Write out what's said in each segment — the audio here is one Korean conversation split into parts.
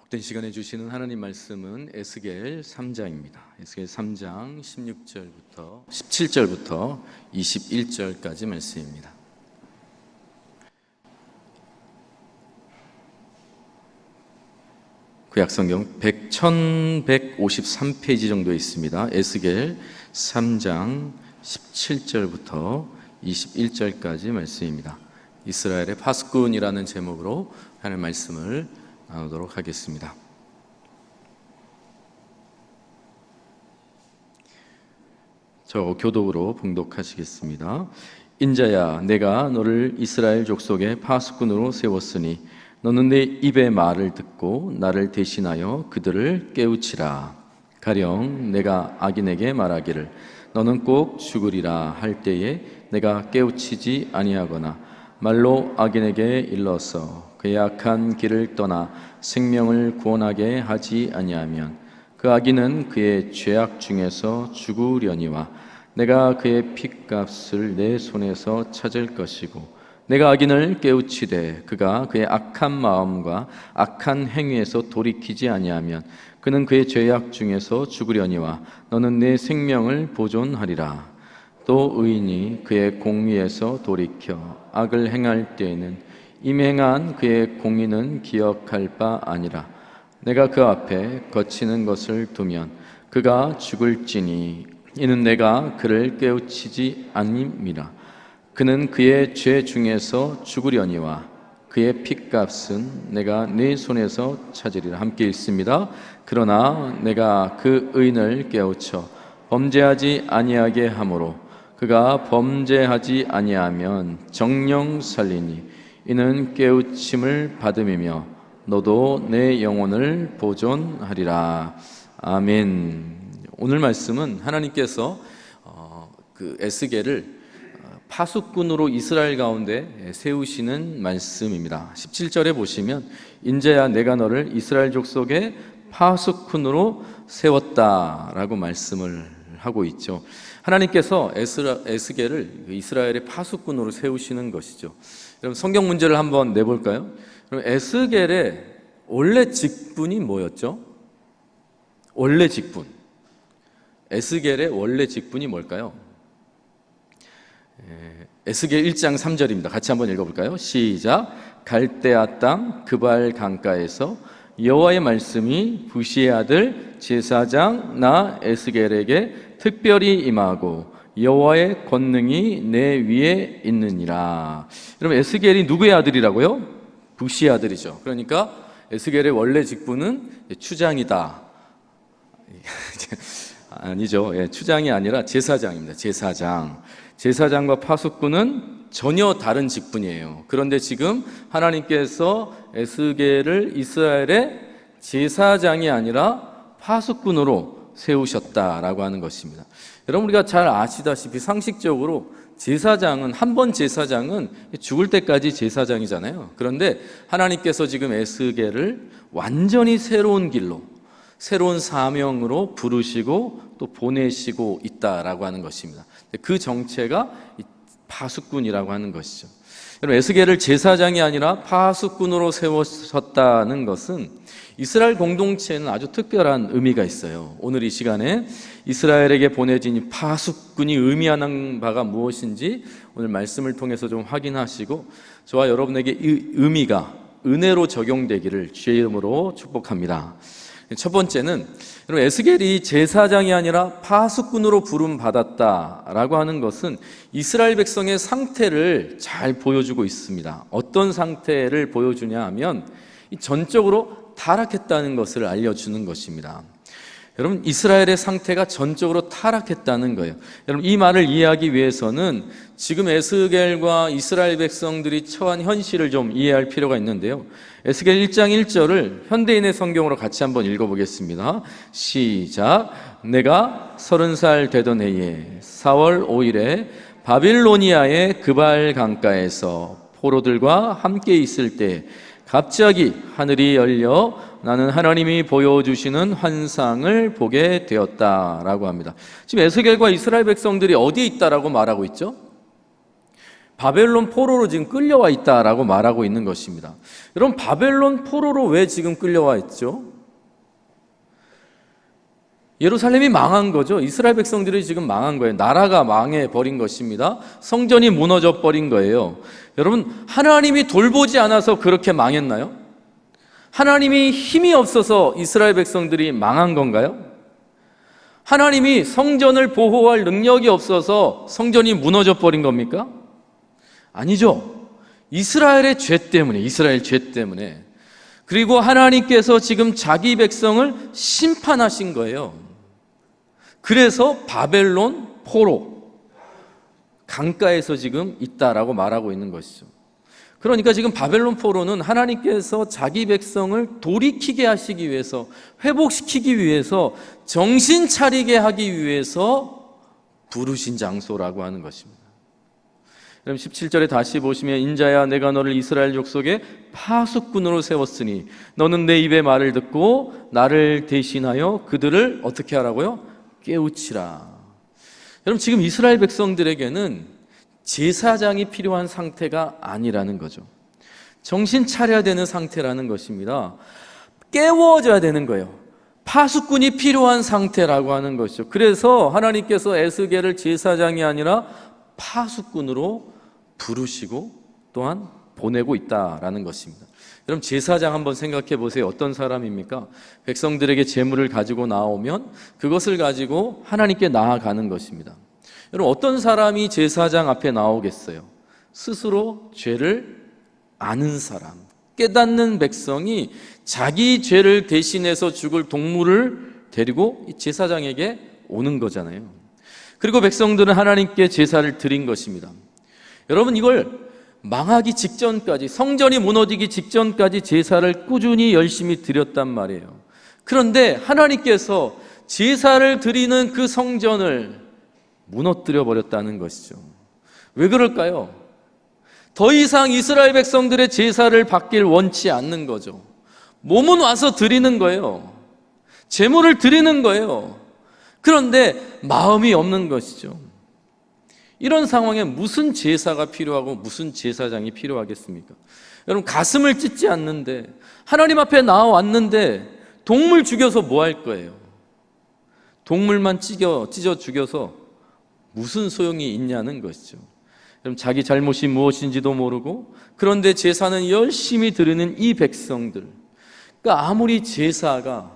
복된 시간에 주시는 하나님 말씀은 에스겔 3장입니다. 에스겔 3장 16절부터 17절부터 21절까지 말씀입니다. 구약성경 1153페이지 정도에 있습니다. 에스겔 3장 17절부터 21절까지 말씀입니다. 이스라엘의 파수꾼이라는 제목으로 하나님 말씀을 나누도록 하겠습니다. 저 교독으로 봉독하시겠습니다. 인자야, 내가 너를 이스라엘 족속의 파수꾼으로 세웠으니 너는 내 입의 말을 듣고 나를 대신하여 그들을 깨우치라. 가령 내가 악인에게 말하기를 너는 꼭 죽으리라 할 때에 내가 깨우치지 아니하거나 말로 악인에게 일러서 그의 악한 길을 떠나 생명을 구원하게 하지 아니하면 그 악인은 그의 죄악 중에서 죽으려니와 내가 그의 핏값을 내 손에서 찾을 것이고 내가 악인을 깨우치되 그가 그의 악한 마음과 악한 행위에서 돌이키지 아니하면 그는 그의 죄악 중에서 죽으려니와 너는 내 생명을 보존하리라. 또 의인이 그의 공의에서 돌이켜 악을 행할 때에는 임행한 그의 공의는 기억할 바 아니라 내가 그 앞에 거치는 것을 두면 그가 죽을지니 이는 내가 그를 깨우치지 아님이라. 그는 그의 죄 중에서 죽으려니와 그의 핏값은 내가 네 손에서 찾으리라. 함께 읽습니다. 그러나 내가 그 의인을 깨우쳐 범죄하지 아니하게 하므로 그가 범죄하지 아니하면 정령 살리니 이는 깨우침을 받음이며 너도 내 영혼을 보존하리라. 아멘. 오늘 말씀은 하나님께서 그 에스겔을 파수꾼으로 이스라엘 가운데 세우시는 말씀입니다. 17절에 보시면 인자야 내가 너를 이스라엘 족속의 파수꾼으로 세웠다라고 말씀을 하고 있죠. 하나님께서 에스겔을 이스라엘의 파수꾼으로 세우시는 것이죠. 여러분 성경 문제를 한번 내볼까요? 그럼 에스겔의 원래 직분이 뭐였죠? 원래 직분. 에스겔의 원래 직분이 뭘까요? 에스겔 1장 3절입니다. 같이 한번 읽어볼까요? 시작. 갈대아 땅 그발 강가에서 여호와의 말씀이 부시의 아들 제사장 나 에스겔에게 특별히 임하고 여호와의 권능이 내 위에 있느니라. 여러분 에스겔이 누구의 아들이라고요? 부시의 아들이죠. 그러니까 에스겔의 원래 직분은 추장이다. 아니죠. 추장이 아니라 제사장입니다. 제사장과 파수꾼은 전혀 다른 직분이에요. 그런데 지금 하나님께서 에스겔을 이스라엘의 제사장이 아니라 파수꾼으로 세우셨다라고 하는 것입니다. 여러분 우리가 잘 아시다시피 상식적으로 제사장은 한 번 제사장은 죽을 때까지 제사장이잖아요. 그런데 하나님께서 지금 에스겔을 완전히 새로운 길로 새로운 사명으로 부르시고 또 보내시고 있다라고 하는 것입니다. 그 정체가 파수꾼이라고 하는 것이죠. 여러분 에스겔을 제사장이 아니라 파수꾼으로 세우셨다는 것은 이스라엘 공동체에는 아주 특별한 의미가 있어요. 오늘 이 시간에 이스라엘에게 보내진 이 파수꾼이 의미하는 바가 무엇인지 오늘 말씀을 통해서 좀 확인하시고 저와 여러분에게 이 의미가 은혜로 적용되기를 주의 이름으로 축복합니다. 첫 번째는 여러분 에스겔이 제사장이 아니라 파수꾼으로 부름받았다라고 하는 것은 이스라엘 백성의 상태를 잘 보여주고 있습니다. 어떤 상태를 보여주냐 하면 전적으로 타락했다는 것을 알려주는 것입니다. 여러분 이스라엘의 상태가 전적으로 타락했다는 거예요. 여러분 이 말을 이해하기 위해서는 지금 에스겔과 이스라엘 백성들이 처한 현실을 좀 이해할 필요가 있는데요. 에스겔 1장 1절을 현대인의 성경으로 같이 한번 읽어보겠습니다. 시작. 내가 30살 되던 해에 4월 5일에 바빌로니아의 그발 강가에서 포로들과 함께 있을 때 갑자기 하늘이 열려 나는 하나님이 보여주시는 환상을 보게 되었다라고 합니다. 지금 에스겔과 이스라엘 백성들이 어디에 있다라고 말하고 있죠? 바벨론 포로로 지금 끌려와 있다라고 말하고 있는 것입니다. 여러분, 바벨론 포로로 왜 지금 끌려와 있죠? 예루살렘이 망한 거죠. 이스라엘 백성들이 지금 망한 거예요. 나라가 망해버린 것입니다. 성전이 무너져 버린 거예요. 여러분, 하나님이 돌보지 않아서 그렇게 망했나요? 하나님이 힘이 없어서 이스라엘 백성들이 망한 건가요? 하나님이 성전을 보호할 능력이 없어서 성전이 무너져 버린 겁니까? 아니죠. 이스라엘 죄 때문에. 그리고 하나님께서 지금 자기 백성을 심판하신 거예요. 그래서 바벨론 포로, 강가에서 지금 있다라고 말하고 있는 것이죠. 그러니까 지금 바벨론 포로는 하나님께서 자기 백성을 돌이키게 하시기 위해서, 회복시키기 위해서, 정신 차리게 하기 위해서 부르신 장소라고 하는 것입니다. 그럼 17절에 다시 보시면, 인자야, 내가 너를 이스라엘 족속의 파수꾼으로 세웠으니 너는 내 입의 말을 듣고 나를 대신하여 그들을 어떻게 하라고요? 깨우치라. 여러분, 지금 이스라엘 백성들에게는 제사장이 필요한 상태가 아니라는 거죠. 정신 차려야 되는 상태라는 것입니다. 깨워져야 되는 거예요. 파수꾼이 필요한 상태라고 하는 것이죠. 그래서 하나님께서 에스겔을 제사장이 아니라 파수꾼으로 부르시고 또한 보내고 있다라는 것입니다. 여러분, 제사장 한번 생각해 보세요. 어떤 사람입니까? 백성들에게 제물을 가지고 나오면 그것을 가지고 하나님께 나아가는 것입니다. 여러분, 어떤 사람이 제사장 앞에 나오겠어요? 스스로 죄를 아는 사람, 깨닫는 백성이 자기 죄를 대신해서 죽을 동물을 데리고 제사장에게 오는 거잖아요. 그리고 백성들은 하나님께 제사를 드린 것입니다. 여러분, 이걸 망하기 직전까지, 성전이 무너지기 직전까지 제사를 꾸준히 열심히 드렸단 말이에요. 그런데 하나님께서 제사를 드리는 그 성전을 무너뜨려 버렸다는 것이죠. 왜 그럴까요? 더 이상 이스라엘 백성들의 제사를 받길 원치 않는 거죠. 몸은 와서 드리는 거예요. 제물을 드리는 거예요. 그런데 마음이 없는 것이죠. 이런 상황에 무슨 제사가 필요하고 무슨 제사장이 필요하겠습니까? 여러분, 가슴을 찢지 않는데, 하나님 앞에 나와왔는데 동물 죽여서 뭐 할 거예요? 동물만 찢어 죽여서 무슨 소용이 있냐는 것이죠. 여러분, 자기 잘못이 무엇인지도 모르고, 그런데 제사는 열심히 드리는 이 백성들, 그러니까 아무리 제사가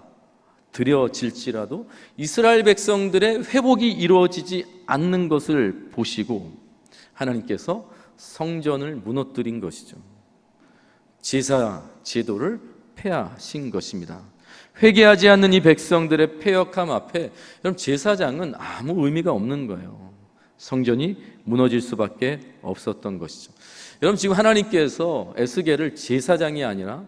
드려질지라도 이스라엘 백성들의 회복이 이루어지지 않는 것을 보시고 하나님께서 성전을 무너뜨린 것이죠. 제사 제도를 폐하신 것입니다. 회개하지 않는 이 백성들의 패역함 앞에 여러분, 제사장은 아무 의미가 없는 거예요. 성전이 무너질 수밖에 없었던 것이죠. 여러분, 지금 하나님께서 에스겔을 제사장이 아니라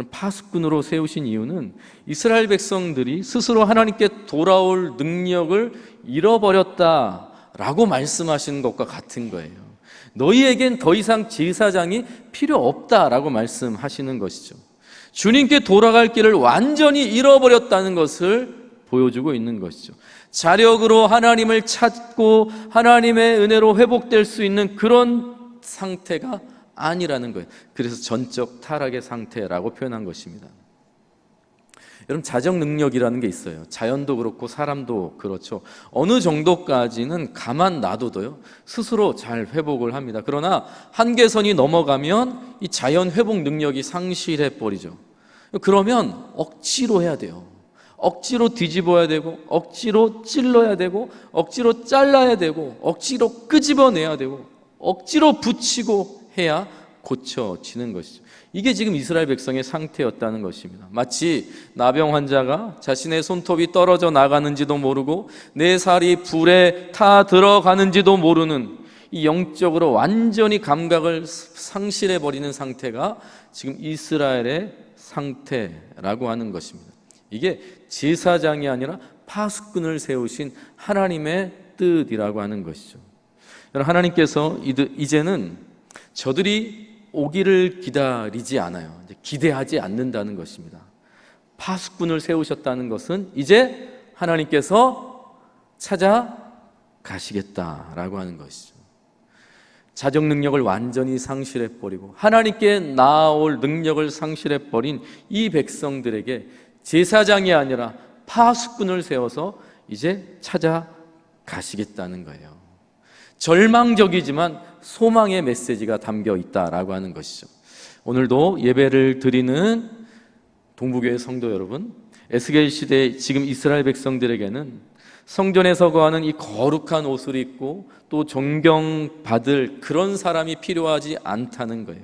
파수꾼으로 세우신 이유는 이스라엘 백성들이 스스로 하나님께 돌아올 능력을 잃어버렸다라고 말씀하시는 것과 같은 거예요. 너희에겐 더 이상 제사장이 필요 없다라고 말씀하시는 것이죠. 주님께 돌아갈 길을 완전히 잃어버렸다는 것을 보여주고 있는 것이죠. 자력으로 하나님을 찾고 하나님의 은혜로 회복될 수 있는 그런 상태가 아니라는 거예요. 그래서 전적 타락의 상태라고 표현한 것입니다. 여러분, 자정 능력이라는 게 있어요. 자연도 그렇고 사람도 그렇죠. 어느 정도까지는 가만 놔둬도요, 스스로 잘 회복을 합니다. 그러나 한계선이 넘어가면 이 자연 회복 능력이 상실해 버리죠. 그러면 억지로 해야 돼요. 억지로 뒤집어야 되고, 억지로 찔러야 되고, 억지로 잘라야 되고, 억지로 끄집어내야 되고, 억지로 붙이고 해야 고쳐지는 것이죠. 이게 지금 이스라엘 백성의 상태였다는 것입니다. 마치 나병 환자가 자신의 손톱이 떨어져 나가는지도 모르고 내 살이 불에 타 들어가는지도 모르는 이 영적으로 완전히 감각을 상실해버리는 상태가 지금 이스라엘의 상태라고 하는 것입니다. 이게 제사장이 아니라 파수꾼을 세우신 하나님의 뜻이라고 하는 것이죠. 하나님께서 이제는 저들이 오기를 기다리지 않아요. 기대하지 않는다는 것입니다. 파수꾼을 세우셨다는 것은 이제 하나님께서 찾아가시겠다라고 하는 것이죠. 자정 능력을 완전히 상실해버리고 하나님께 나아올 능력을 상실해버린 이 백성들에게 제사장이 아니라 파수꾼을 세워서 이제 찾아가시겠다는 거예요. 절망적이지만 소망의 메시지가 담겨 있다라고 하는 것이죠. 오늘도 예배를 드리는 동부교회 성도 여러분, 에스겔 시대 지금 이스라엘 백성들에게는 성전에서 거하는 이 거룩한 옷을 입고 또 존경받을 그런 사람이 필요하지 않다는 거예요.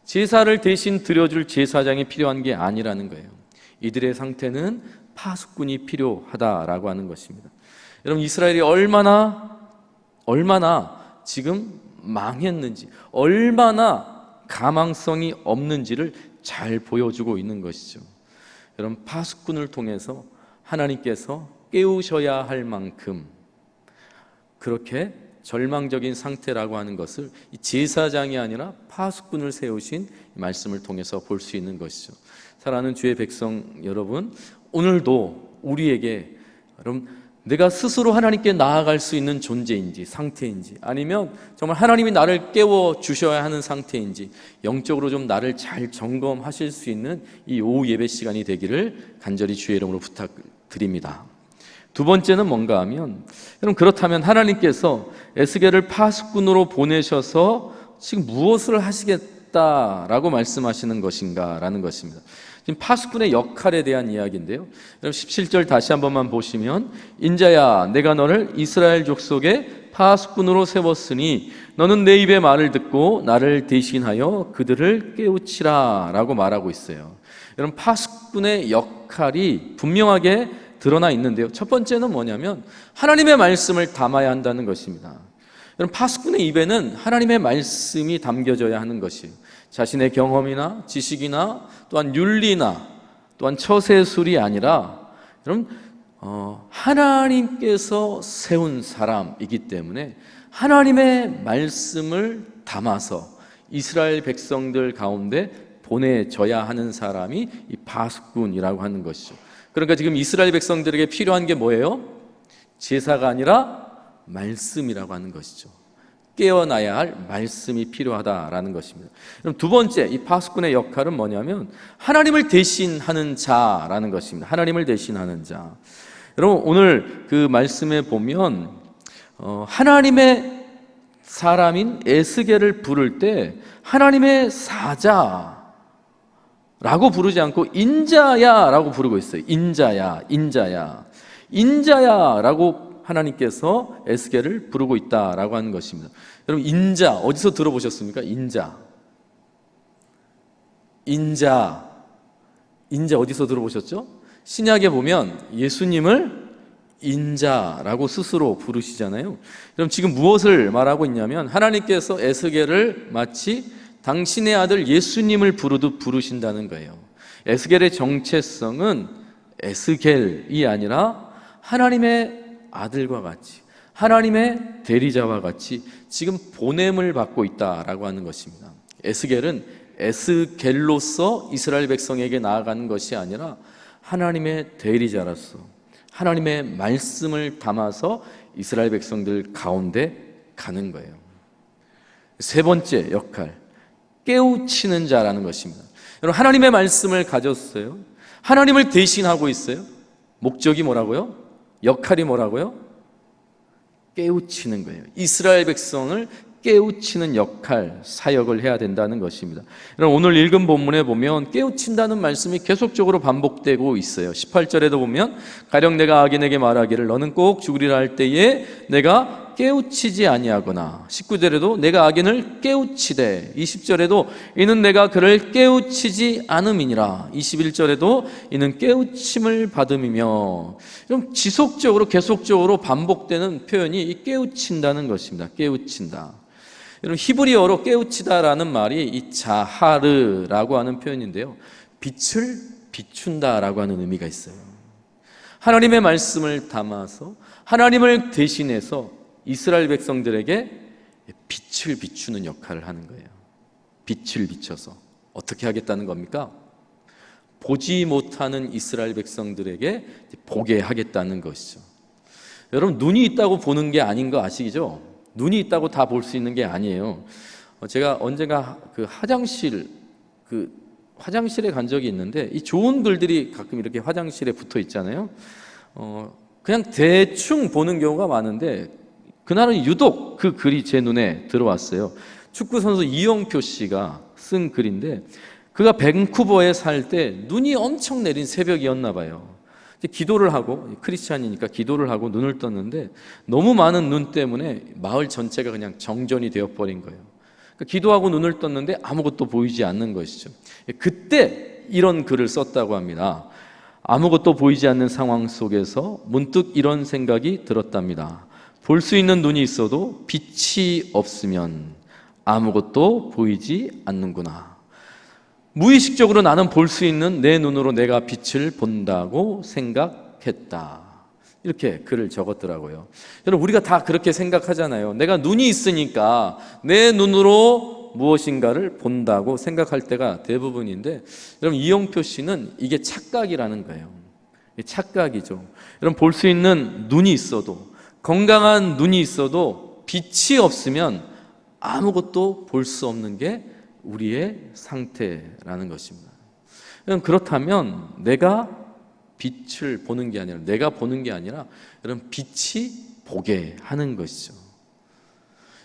제사를 대신 드려줄 제사장이 필요한 게 아니라는 거예요. 이들의 상태는 파수꾼이 필요하다라고 하는 것입니다. 여러분, 이스라엘이 얼마나 지금 망했는지, 얼마나 가망성이 없는지를 잘 보여주고 있는 것이죠. 여러분, 파수꾼을 통해서 하나님께서 깨우셔야 할 만큼 그렇게 절망적인 상태라고 하는 것을 제사장이 아니라 파수꾼을 세우신 말씀을 통해서 볼 수 있는 것이죠. 사랑하는 주의 백성 여러분, 오늘도 우리에게 여러분, 내가 스스로 하나님께 나아갈 수 있는 존재인지 상태인지, 아니면 정말 하나님이 나를 깨워 주셔야 하는 상태인지 영적으로 좀 나를 잘 점검하실 수 있는 이 오후 예배 시간이 되기를 간절히 주의 이름으로 부탁드립니다. 두 번째는 뭔가 하면, 여러분, 그렇다면 하나님께서 에스겔을 파수꾼으로 보내셔서 지금 무엇을 하시겠다라고 말씀하시는 것인가라는 것입니다. 지금 파수꾼의 역할에 대한 이야기인데요, 여러분 17절 다시 한 번만 보시면, 인자야, 내가 너를 이스라엘 족속의 파수꾼으로 세웠으니 너는 내 입의 말을 듣고 나를 대신하여 그들을 깨우치라 라고 말하고 있어요. 여러분, 파수꾼의 역할이 분명하게 드러나 있는데요, 첫 번째는 뭐냐면 하나님의 말씀을 담아야 한다는 것입니다. 여러분, 파수꾼의 입에는 하나님의 말씀이 담겨져야 하는 것이에요. 자신의 경험이나 지식이나 또한 윤리나 또한 처세술이 아니라 여러분, 하나님께서 세운 사람이기 때문에 하나님의 말씀을 담아서 이스라엘 백성들 가운데 보내져야 하는 사람이 이 파수꾼이라고 하는 것이죠. 그러니까 지금 이스라엘 백성들에게 필요한 게 뭐예요? 제사가 아니라 말씀이라고 하는 것이죠. 깨어나야 할 말씀이 필요하다라는 것입니다. 그럼 두 번째, 이 파수꾼의 역할은 뭐냐면 하나님을 대신하는 자라는 것입니다. 하나님을 대신하는 자. 여러분, 오늘 그 말씀에 보면 하나님의 사람인 에스겔을 부를 때 하나님의 사자라고 부르지 않고 인자야라고 부르고 있어요. 인자야, 인자야, 인자야라고 하나님께서 에스겔을 부르고 있다라고 하는 것입니다. 여러분, 인자 어디서 들어보셨습니까? 인자 어디서 들어보셨죠? 신약에 보면 예수님을 인자라고 스스로 부르시잖아요. 그럼 지금 무엇을 말하고 있냐면 하나님께서 에스겔을 마치 당신의 아들 예수님을 부르듯 부르신다는 거예요. 에스겔의 정체성은 에스겔이 아니라 하나님의 아들과 같이, 하나님의 대리자와 같이 지금 보냄을 받고 있다라고 하는 것입니다. 에스겔은 에스겔로서 이스라엘 백성에게 나아가는 것이 아니라 하나님의 대리자로서 하나님의 말씀을 담아서 이스라엘 백성들 가운데 가는 거예요. 세 번째 역할, 깨우치는 자라는 것입니다. 여러분, 하나님의 말씀을 가졌어요. 하나님을 대신하고 있어요. 목적이 뭐라고요? 역할이 뭐라고요? 깨우치는 거예요. 이스라엘 백성을 깨우치는 역할, 사역을 해야 된다는 것입니다. 여러분, 오늘 읽은 본문에 보면 깨우친다는 말씀이 계속적으로 반복되고 있어요. 18절에도 보면 가령 내가 악인에게 말하기를 너는 꼭 죽으리라 할 때에 내가 깨우치지 아니하거나, 19절에도 내가 악인을 깨우치되, 20절에도 이는 내가 그를 깨우치지 않음이니라, 21절에도 이는 깨우침을 받음이며, 좀 지속적으로 계속적으로 반복되는 표현이 이 깨우친다는 것입니다. 깨우친다. 여러분, 히브리어로 깨우치다라는 말이 이 자하르라고 하는 표현인데요, 빛을 비춘다라고 하는 의미가 있어요. 하나님의 말씀을 담아서 하나님을 대신해서 이스라엘 백성들에게 빛을 비추는 역할을 하는 거예요. 빛을 비춰서 어떻게 하겠다는 겁니까? 보지 못하는 이스라엘 백성들에게 보게 하겠다는 것이죠. 여러분, 눈이 있다고 보는 게 아닌 거 아시죠? 눈이 있다고 다 볼 수 있는 게 아니에요. 제가 언젠가 화장실에 간 적이 있는데, 이 좋은 글들이 가끔 이렇게 화장실에 붙어 있잖아요. 그냥 대충 보는 경우가 많은데, 그날은 유독 그 글이 제 눈에 들어왔어요. 축구 선수 이영표 씨가 쓴 글인데, 그가 밴쿠버에 살 때 눈이 엄청 내린 새벽이었나 봐요. 기도를 하고, 크리스찬이니까 기도를 하고 눈을 떴는데 너무 많은 눈 때문에 마을 전체가 그냥 정전이 되어버린 거예요. 기도하고 눈을 떴는데 아무것도 보이지 않는 것이죠. 그때 이런 글을 썼다고 합니다. 아무것도 보이지 않는 상황 속에서 문득 이런 생각이 들었답니다. 볼 수 있는 눈이 있어도 빛이 없으면 아무것도 보이지 않는구나. 무의식적으로 나는 볼 수 있는 내 눈으로 내가 빛을 본다고 생각했다. 이렇게 글을 적었더라고요. 여러분, 우리가 다 그렇게 생각하잖아요. 내가 눈이 있으니까 내 눈으로 무엇인가를 본다고 생각할 때가 대부분인데, 여러분, 이영표 씨는 이게 착각이라는 거예요. 착각이죠. 여러분, 볼 수 있는 눈이 있어도, 건강한 눈이 있어도 빛이 없으면 아무것도 볼 수 없는 게 우리의 상태라는 것입니다. 그렇다면 내가 빛을 보는 게 아니라, 내가 보는 게 아니라 여러분, 빛이 보게 하는 것이죠.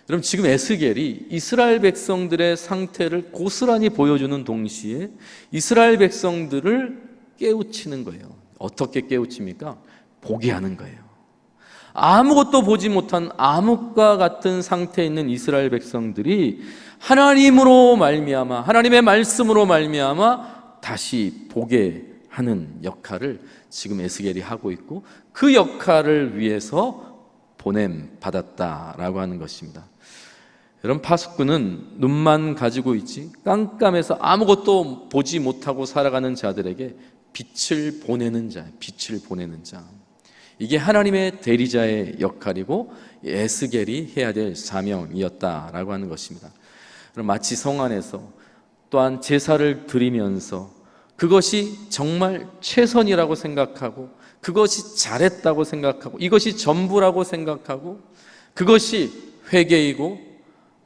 여러분, 지금 에스겔이 이스라엘 백성들의 상태를 고스란히 보여주는 동시에 이스라엘 백성들을 깨우치는 거예요. 어떻게 깨우칩니까? 보게 하는 거예요. 아무것도 보지 못한 암흑과 같은 상태에 있는 이스라엘 백성들이 하나님으로 말미암아, 하나님의 말씀으로 말미암아 다시 보게 하는 역할을 지금 에스겔이 하고 있고, 그 역할을 위해서 보냄 받았다라고 하는 것입니다. 여러분, 파수꾼은 눈만 가지고 있지 깜깜해서 아무것도 보지 못하고 살아가는 자들에게 빛을 보내는 자, 빛을 보내는 자. 이게 하나님의 대리자의 역할이고 에스겔이 해야 될 사명이었다라고 하는 것입니다. 마치 성 안에서 또한 제사를 드리면서 그것이 정말 최선이라고 생각하고, 그것이 잘했다고 생각하고, 이것이 전부라고 생각하고, 그것이 회개이고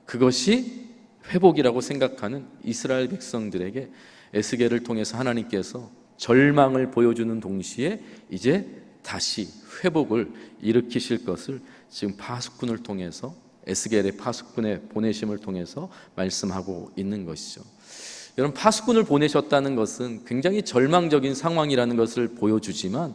그것이 회복이라고 생각하는 이스라엘 백성들에게 에스겔을 통해서 하나님께서 절망을 보여주는 동시에 이제 다시 회복을 일으키실 것을 지금 파수꾼을 통해서, 에스겔의 파수꾼의 보내심을 통해서 말씀하고 있는 것이죠. 여러분, 파수꾼을 보내셨다는 것은 굉장히 절망적인 상황이라는 것을 보여주지만,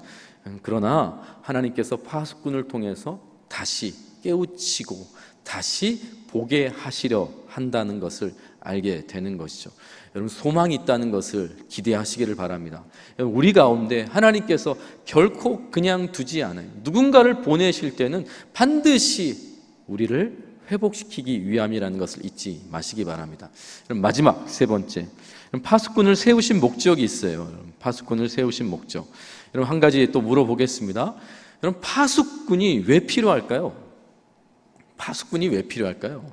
그러나 하나님께서 파수꾼을 통해서 다시 깨우치고 다시 보게 하시려 한다는 것을 알게 되는 것이죠. 여러분, 소망이 있다는 것을 기대하시기를 바랍니다. 우리 가운데 하나님께서 결코 그냥 두지 않아요. 누군가를 보내실 때는 반드시 우리를 회복시키기 위함이라는 것을 잊지 마시기 바랍니다. 마지막 세 번째, 파수꾼을 세우신 목적이 있어요. 파수꾼을 세우신 목적. 여러분, 한 가지 또 물어보겠습니다. 여러분, 파수꾼이 왜 필요할까요? 파수꾼이 왜 필요할까요?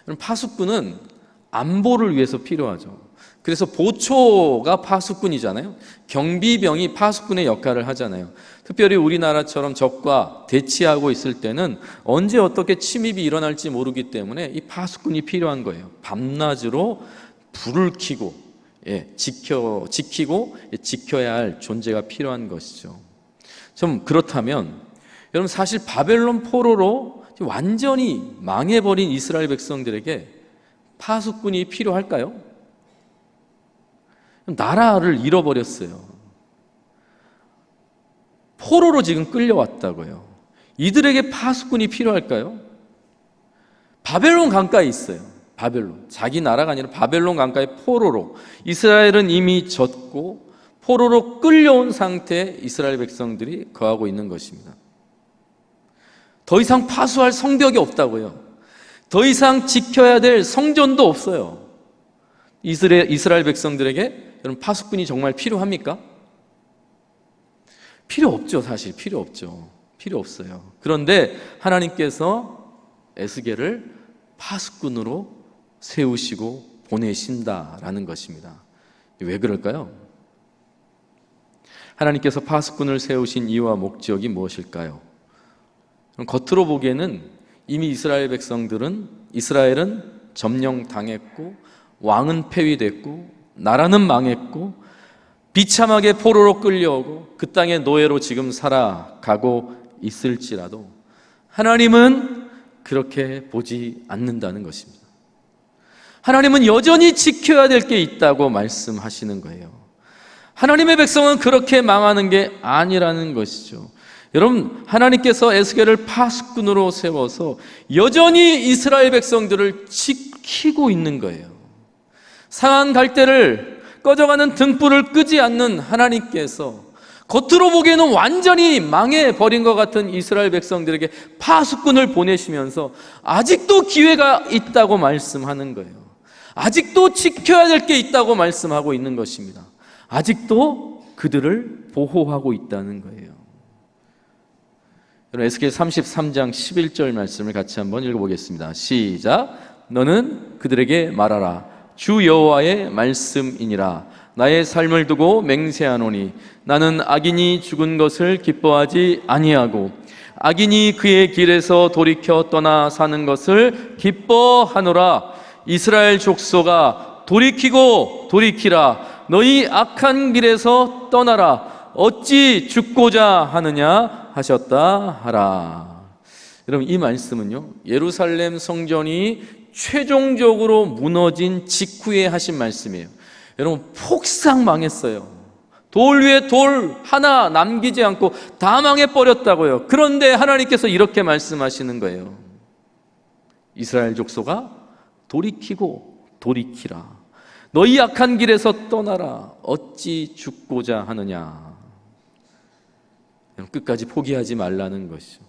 여러분, 파수꾼은 안보를 위해서 필요하죠. 그래서 보초가 파수꾼이잖아요. 경비병이 파수꾼의 역할을 하잖아요. 특별히 우리나라처럼 적과 대치하고 있을 때는 언제 어떻게 침입이 일어날지 모르기 때문에 이 파수꾼이 필요한 거예요. 밤낮으로 불을 켜고 지키고 지켜야 할 존재가 필요한 것이죠. 좀 그렇다면 여러분, 사실 바벨론 포로로 완전히 망해버린 이스라엘 백성들에게 파수꾼이 필요할까요? 나라를 잃어버렸어요. 포로로 지금 끌려왔다고요. 이들에게 파수꾼이 필요할까요? 바벨론 강가에 있어요. 바벨론, 자기 나라가 아니라 바벨론 강가의 포로로, 이스라엘은 이미 졌고 포로로 끌려온 상태에 이스라엘 백성들이 거하고 있는 것입니다. 더 이상 파수할 성벽이 없다고요. 더 이상 지켜야 될 성전도 없어요. 이스라엘 백성들에게 여러분, 파수꾼이 정말 필요합니까? 필요 없죠. 사실 필요 없죠. 필요 없어요. 그런데 하나님께서 에스겔을 파수꾼으로 세우시고 보내신다라는 것입니다. 왜 그럴까요? 하나님께서 파수꾼을 세우신 이유와 목적이 무엇일까요? 겉으로 보기에는 이미 이스라엘은 점령당했고 왕은 폐위됐고 나라는 망했고 비참하게 포로로 끌려오고 그 땅의 노예로 지금 살아가고 있을지라도 하나님은 그렇게 보지 않는다는 것입니다. 하나님은 여전히 지켜야 될 게 있다고 말씀하시는 거예요. 하나님의 백성은 그렇게 망하는 게 아니라는 것이죠. 여러분, 하나님께서 에스겔을 파수꾼으로 세워서 여전히 이스라엘 백성들을 지키고 있는 거예요. 상한 갈대를 꺼져가는 등불을 끄지 않는 하나님께서 겉으로 보기에는 완전히 망해버린 것 같은 이스라엘 백성들에게 파수꾼을 보내시면서 아직도 기회가 있다고 말씀하는 거예요. 아직도 지켜야 될 게 있다고 말씀하고 있는 것입니다. 아직도 그들을 보호하고 있다는 거예요. 여러분, 에스겔 33장 11절 말씀을 같이 한번 읽어보겠습니다. 시작. 너는 그들에게 말하라. 주 여호와의 말씀이니라. 나의 삶을 두고 맹세하노니 나는 악인이 죽은 것을 기뻐하지 아니하고 악인이 그의 길에서 돌이켜 떠나 사는 것을 기뻐하노라. 이스라엘 족속아, 돌이키라. 너희 악한 길에서 떠나라. 어찌 죽고자 하느냐 하셨다 하라. 여러분, 이 말씀은요, 예루살렘 성전이 최종적으로 무너진 직후에 하신 말씀이에요. 여러분, 폭삭 망했어요. 돌 위에 돌 하나 남기지 않고 다 망해버렸다고요. 그런데 하나님께서 이렇게 말씀하시는 거예요. 이스라엘 족속아, 돌이키라. 너희 악한 길에서 떠나라. 어찌 죽고자 하느냐. 끝까지 포기하지 말라는 것이죠.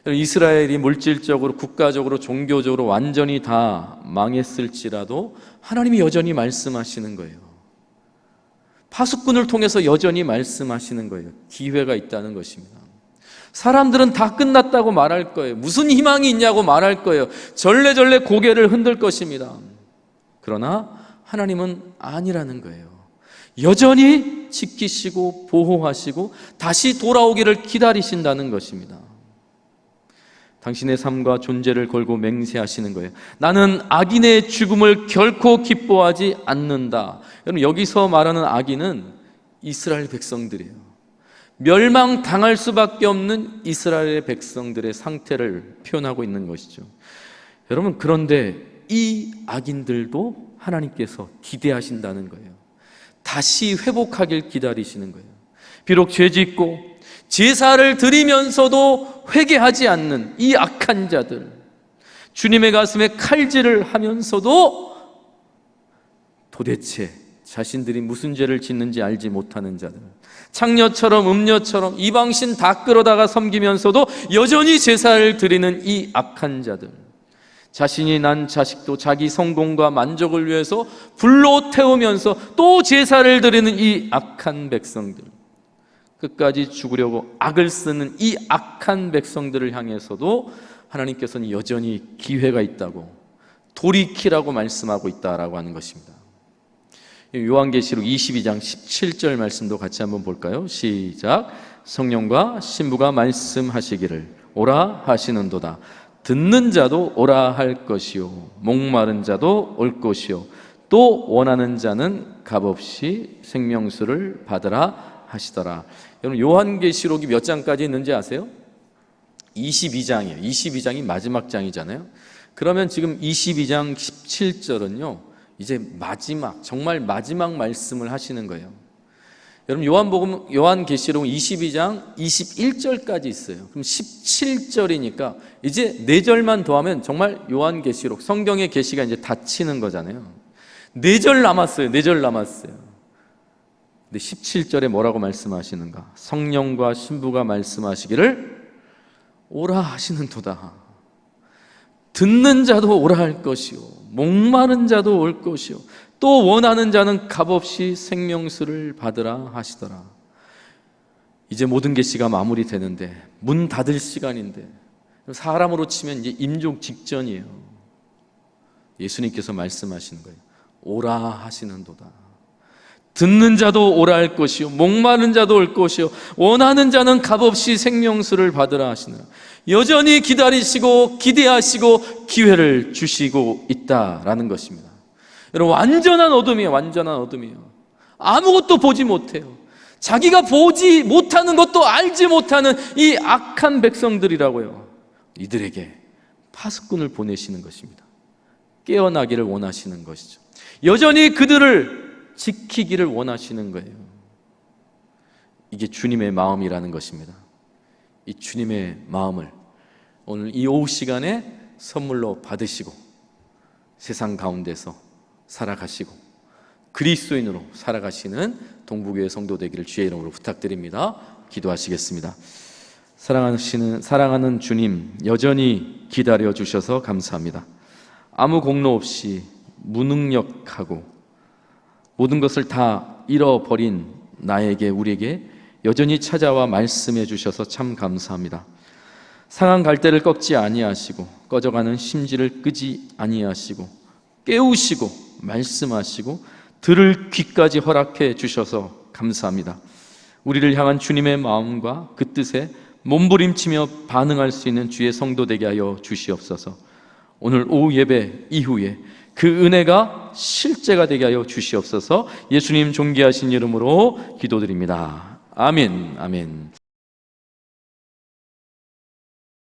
이스라엘이 물질적으로, 국가적으로, 종교적으로 완전히 다 망했을지라도 하나님이 여전히 말씀하시는 거예요. 파수꾼을 통해서 여전히 말씀하시는 거예요. 기회가 있다는 것입니다. 사람들은 다 끝났다고 말할 거예요. 무슨 희망이 있냐고 말할 거예요. 절레절레 고개를 흔들 것입니다. 그러나 하나님은 아니라는 거예요. 여전히 지키시고 보호하시고 다시 돌아오기를 기다리신다는 것입니다. 당신의 삶과 존재를 걸고 맹세하시는 거예요. 나는 악인의 죽음을 결코 기뻐하지 않는다. 여러분, 여기서 말하는 악인은 이스라엘 백성들이에요. 멸망당할 수밖에 없는 이스라엘 백성들의 상태를 표현하고 있는 것이죠. 여러분, 그런데 이 악인들도 하나님께서 기대하신다는 거예요. 다시 회복하길 기다리시는 거예요. 비록 죄짓고 제사를 드리면서도 회개하지 않는 이 악한 자들, 주님의 가슴에 칼질을 하면서도 도대체 자신들이 무슨 죄를 짓는지 알지 못하는 자들, 창녀처럼 음녀처럼 이방신 다 끌어다가 섬기면서도 여전히 제사를 드리는 이 악한 자들, 자신이 난 자식도 자기 성공과 만족을 위해서 불로 태우면서 또 제사를 드리는 이 악한 백성들, 끝까지 죽으려고 악을 쓰는 이 악한 백성들을 향해서도 하나님께서는 여전히 기회가 있다고, 돌이키라고 말씀하고 있다라고 하는 것입니다. 요한계시록 22장 17절 말씀도 같이 한번 볼까요? 시작. 성령과 신부가 말씀하시기를 오라 하시는도다. 듣는 자도 오라 할 것이요 목마른 자도 올 것이요 또 원하는 자는 값없이 생명수를 받으라 하시더라. 여러분, 요한계시록이 몇 장까지 있는지 아세요? 22장이에요. 22장이 마지막 장이잖아요. 그러면 지금 22장 17절은요, 이제 마지막, 정말 마지막 말씀을 하시는 거예요. 여러분, 요한계시록 22장 21절까지 있어요. 그럼 17절이니까 이제 4절만 더하면 정말 요한계시록, 성경의 계시가 이제 닫히는 거잖아요. 4절 남았어요. 4절 남았어요. 근데 17절에 뭐라고 말씀하시는가? 성령과 신부가 말씀하시기를 오라 하시는도다. 듣는 자도 오라 할 것이요 목마른 자도 올 것이요 또 원하는 자는 값없이 생명수를 받으라 하시더라. 이제 모든 계시가 마무리되는데, 문 닫을 시간인데, 사람으로 치면 이제 임종 직전이에요. 예수님께서 말씀하시는 거예요. 오라 하시는도다. 듣는 자도 오라 할 것이요 목마른 자도 올 것이요 원하는 자는 값없이 생명수를 받으라 하시느라. 여전히 기다리시고 기대하시고 기회를 주시고 있다라는 것입니다. 여러분, 완전한 어둠이에요. 완전한 어둠이에요. 아무것도 보지 못해요. 자기가 보지 못하는 것도 알지 못하는 이 악한 백성들이라고요. 이들에게 파수꾼을 보내시는 것입니다. 깨어나기를 원하시는 것이죠. 여전히 그들을 지키기를 원하시는 거예요. 이게 주님의 마음이라는 것입니다. 이 주님의 마음을 오늘 이 오후 시간에 선물로 받으시고 세상 가운데서 살아가시고 그리스도인으로 살아가시는 동부교회 성도 되기를 주의 이름으로 부탁드립니다. 기도하시겠습니다. 사랑하는 주님, 여전히 기다려주셔서 감사합니다. 아무 공로 없이 무능력하고 모든 것을 다 잃어버린 나에게, 우리에게 여전히 찾아와 말씀해 주셔서 참 감사합니다. 상한 갈대를 꺾지 아니하시고 꺼져가는 심지를 끄지 아니하시고 깨우시고 말씀하시고 들을 귀까지 허락해 주셔서 감사합니다. 우리를 향한 주님의 마음과 그 뜻에 몸부림치며 반응할 수 있는 주의 성도 되게 하여 주시옵소서. 오늘 오후 예배 이후에 그 은혜가 실제가 되게 하여 주시옵소서. 예수님 존귀하신 이름으로 기도드립니다. 아멘. 아멘.